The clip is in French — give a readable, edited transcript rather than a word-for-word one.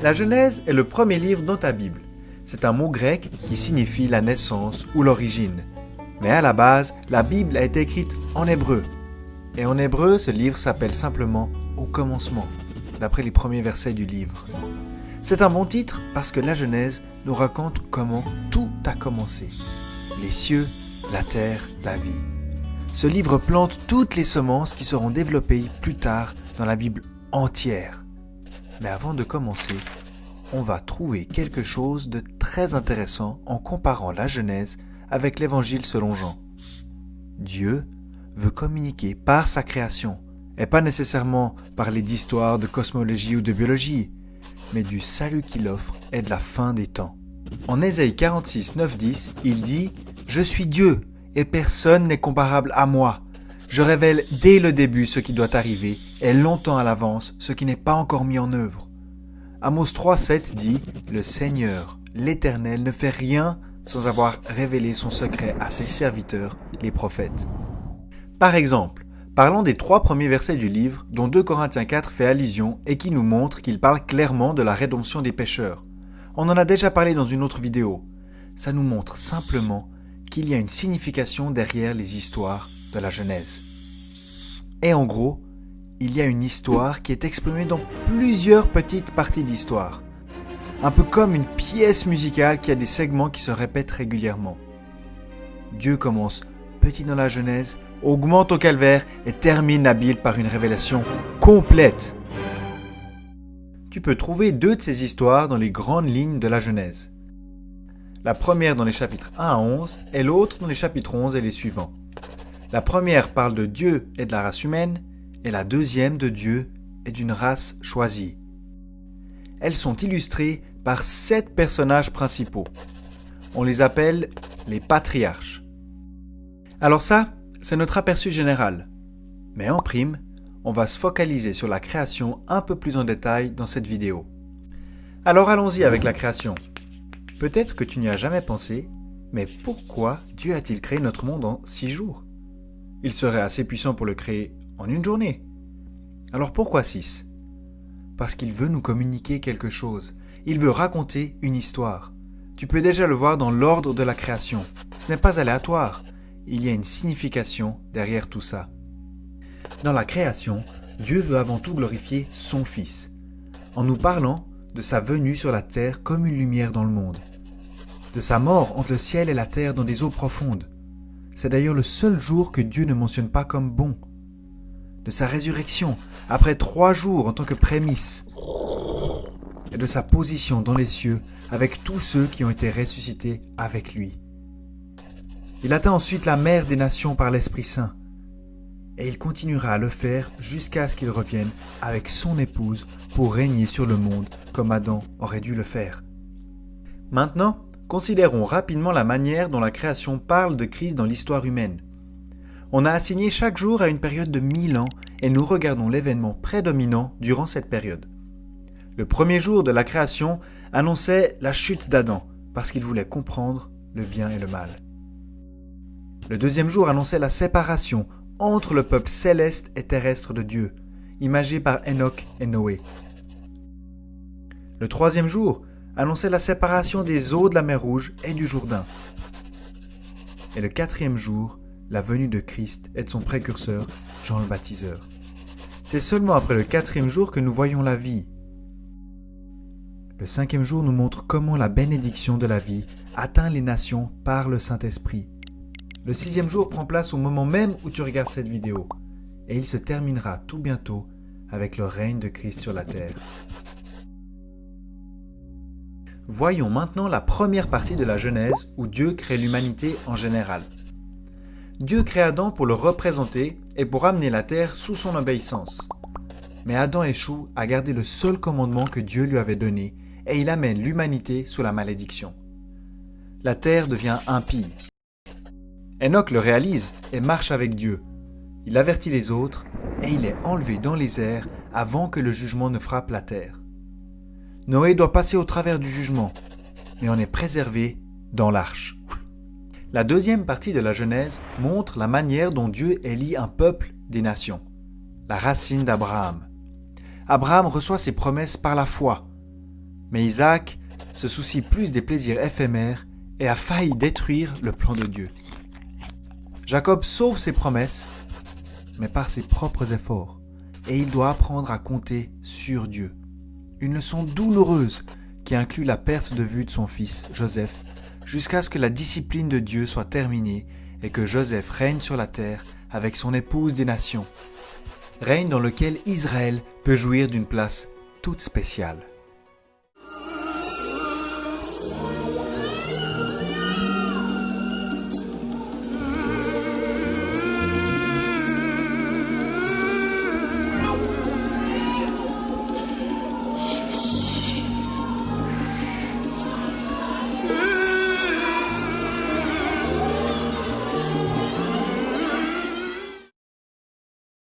La Genèse est le premier livre dans ta Bible. C'est un mot grec qui signifie la naissance ou l'origine. Mais à la base, la Bible a été écrite en hébreu. Et en hébreu, ce livre s'appelle simplement « Au commencement », d'après les premiers versets du livre. C'est un bon titre parce que la Genèse nous raconte comment tout a commencé. Les cieux, la terre, la vie. Ce livre plante toutes les semences qui seront développées plus tard dans la Bible entière. Mais avant de commencer, on va trouver quelque chose de très intéressant en comparant la Genèse avec l'Évangile selon Jean. Dieu veut communiquer par sa création, et pas nécessairement parler d'histoire, de cosmologie ou de biologie, mais du salut qu'il offre et de la fin des temps. En Ésaïe 46, 9-10, il dit « Je suis Dieu, et personne n'est comparable à moi. Je révèle dès le début ce qui doit arriver, et longtemps à l'avance ce qui n'est pas encore mis en œuvre. » Amos 3, 7 dit « Le Seigneur, l'Éternel, ne fait rien sans avoir révélé son secret à ses serviteurs, les prophètes. » Par exemple, parlons des 3 premiers versets du livre dont 2 Corinthiens 4 fait allusion et qui nous montre qu'il parle clairement de la rédemption des pécheurs. On en a déjà parlé dans une autre vidéo. Ça nous montre simplement qu'il y a une signification derrière les histoires de la Genèse. Et en gros, il y a une histoire qui est exprimée dans plusieurs petites parties de l'histoire. Un peu comme une pièce musicale qui a des segments qui se répètent régulièrement. Dieu commence petit dans la Genèse, augmente au calvaire et termine la Bible par une révélation complète. Tu peux trouver 2 de ces histoires dans les grandes lignes de la Genèse. La première dans les chapitres 1 à 11 et l'autre dans les chapitres 11 et les suivants. La première parle de Dieu et de la race humaine et la deuxième de Dieu et d'une race choisie. Elles sont illustrées par 7 personnages principaux. On les appelle les patriarches. Alors ça, c'est notre aperçu général. Mais en prime, on va se focaliser sur la création un peu plus en détail dans cette vidéo. Alors allons-y avec la création. Peut-être que tu n'y as jamais pensé, mais pourquoi Dieu a-t-il créé notre monde en 6 jours ? Il serait assez puissant pour le créer en une journée. Alors pourquoi 6 ? Parce qu'il veut nous communiquer quelque chose. Il veut raconter une histoire. Tu peux déjà le voir dans l'ordre de la création. Ce n'est pas aléatoire. Il y a une signification derrière tout ça. Dans la création, Dieu veut avant tout glorifier son Fils, en nous parlant de sa venue sur la terre comme une lumière dans le monde, de sa mort entre le ciel et la terre dans des eaux profondes. C'est d'ailleurs le seul jour que Dieu ne mentionne pas comme bon. De sa résurrection, après 3 jours en tant que prémisse, et de sa position dans les cieux avec tous ceux qui ont été ressuscités avec lui. Il atteint ensuite la mère des nations par l'Esprit Saint, et il continuera à le faire jusqu'à ce qu'il revienne avec son épouse pour régner sur le monde comme Adam aurait dû le faire. Maintenant, considérons rapidement la manière dont la création parle de Christ dans l'histoire humaine. On a assigné chaque jour à une période de 1000 ans et nous regardons l'événement prédominant durant cette période. Le premier jour de la création annonçait la chute d'Adam parce qu'il voulait comprendre le bien et le mal. Le deuxième jour annonçait la séparation entre le peuple céleste et terrestre de Dieu, imagé par Enoch et Noé. Le troisième jour annonçait la séparation des eaux de la mer Rouge et du Jourdain. Et le 4e jour, la venue de Christ et de son précurseur, Jean le Baptiseur. C'est seulement après le 4e jour que nous voyons la vie. Le 5e jour nous montre comment la bénédiction de la vie atteint les nations par le Saint-Esprit. Le 6e jour prend place au moment même où tu regardes cette vidéo, et il se terminera tout bientôt avec le règne de Christ sur la terre. Voyons maintenant la première partie de la Genèse où Dieu crée l'humanité en général. Dieu crée Adam pour le représenter et pour amener la terre sous son obéissance. Mais Adam échoue à garder le seul commandement que Dieu lui avait donné et il amène l'humanité sous la malédiction. La terre devient impie. Enoch le réalise et marche avec Dieu. Il avertit les autres et il est enlevé dans les airs avant que le jugement ne frappe la terre. Noé doit passer au travers du jugement, mais on est préservé dans l'arche. La deuxième partie de la Genèse montre la manière dont Dieu élit un peuple des nations, la racine d'Abraham. Abraham reçoit ses promesses par la foi. Mais Isaac se soucie plus des plaisirs éphémères et a failli détruire le plan de Dieu. Jacob sauve ses promesses, mais par ses propres efforts, et il doit apprendre à compter sur Dieu. Une leçon douloureuse qui inclut la perte de vue de son fils, Joseph, jusqu'à ce que la discipline de Dieu soit terminée et que Joseph règne sur la terre avec son épouse des nations, règne dans lequel Israël peut jouir d'une place toute spéciale.